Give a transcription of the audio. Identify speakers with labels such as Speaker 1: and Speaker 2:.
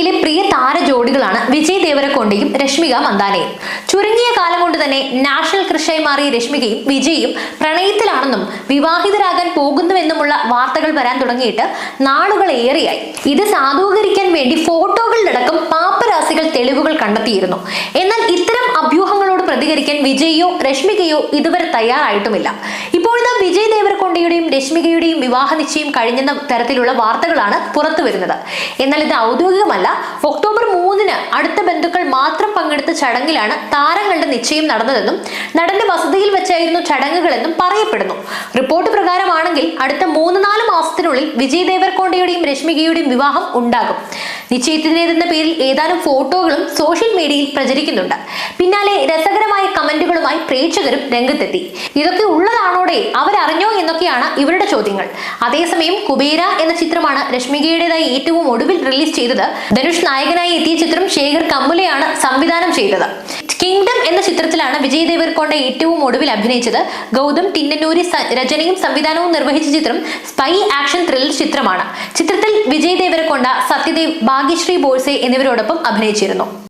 Speaker 1: ബോളിവുഡിലെ പ്രിയ താര ജോഡികളാണ് വിജയ് ദേവരകൊണ്ടയും രശ്മിക മന്ദാനയും. ചുരുങ്ങിയ കാലം കൊണ്ട് തന്നെ നാഷണൽ ക്രഷായി മാറിയ രശ്മികയും വിജയും പ്രണയത്തിലാണെന്നും വിവാഹിതരാകാൻ പോകുന്നുവെന്നുമുള്ള വാർത്തകൾ വരാൻ തുടങ്ങിയിട്ട് നാളുകളേറെയായി. ഇത് സാധൂകരിക്കാൻ വേണ്ടി ഫോട്ടോകളിലടക്കം പാപ്പരാസികൾ തെളിവുകൾ കണ്ടെത്തിയിരുന്നു. എന്നാൽ ഇത്തരം അഭ്യൂഹങ്ങളോട് പ്രതികരിക്കാൻ വിജയോ രശ്മികയോ ഇതുവരെ തയ്യാറായിട്ടുമില്ല. ഇപ്പോഴത്തെ വിജയ് ദേവരകൊണ്ടയുടെയും രശ്മികയുടെയും വിവാഹ നിശ്ചയം കഴിഞ്ഞെന്ന തരത്തിലുള്ള വാർത്തകളാണ് പുറത്തു വരുന്നത്. എന്നാൽ ഇത് ഔദ്യോഗികമല്ല. ഒക്ടോബർ 3-ന് അടുത്ത ബന്ധുക്കൾ മാത്രം പങ്കെടുത്ത ചടങ്ങിലാണ് താരങ്ങളുടെ നിശ്ചയം നടന്നതെന്നും നടന്റെ വസതിയിൽ വെച്ചായിരുന്നു ചടങ്ങുകളെന്നും പറയപ്പെടുന്നു. റിപ്പോർട്ട് പ്രകാരമാണെങ്കിൽ അടുത്ത 3-4 മാസത്തിനുള്ളിൽ വിജയ് ദേവരകൊണ്ടയുടെയും രശ്മികയുടെയും വിവാഹം ഉണ്ടാകും. നിശ്ചയത്തിന്റേതെന്ന പേരിൽ ഏതാനും ഫോട്ടോകളും സോഷ്യൽ മീഡിയയിൽ പ്രചരിക്കുന്നുണ്ട്. പിന്നാലെ രസകരമായ കമന്റുകളുമായി പ്രേക്ഷകരും രംഗത്തെത്തി. ഇതൊക്കെ ഉള്ളതാണോടെ അവരറിഞ്ഞോ എന്നൊക്കെയാണ് ഇവരുടെ ചോദ്യങ്ങൾ. അതേസമയം കുബേര എന്ന ചിത്രമാണ് രശ്മികയുടേതായി ഏറ്റവും ഒടുവിൽ റിലീസ് ചെയ്തത്. ധനുഷ് നായകനായി എത്തിയ ചിത്രം ശേഖർ കമ്മുലയാണ് സംവിധാനം ചെയ്തത്. കിങ്ഡം എന്ന ചിത്രത്തിലാണ് വിജയ് ദേവരകൊണ്ട ഏറ്റവും ഒടുവിൽ അഭിനയിച്ചത്. ഗൗതം ടിന്നനൂരി രചനയും സംവിധാനവും നിർവഹിച്ച ചിത്രം സ്പൈ ആക്ഷൻ ത്രില്ലർ ചിത്രമാണ്. ചിത്രത്തിൽ വിജയ് ദേവരകൊണ്ട, സത്യദേവ്, ഭാഗ്യശ്രീ ബോൾസെ എന്നിവരോടൊപ്പം അഭിനയിച്ചിരുന്നു.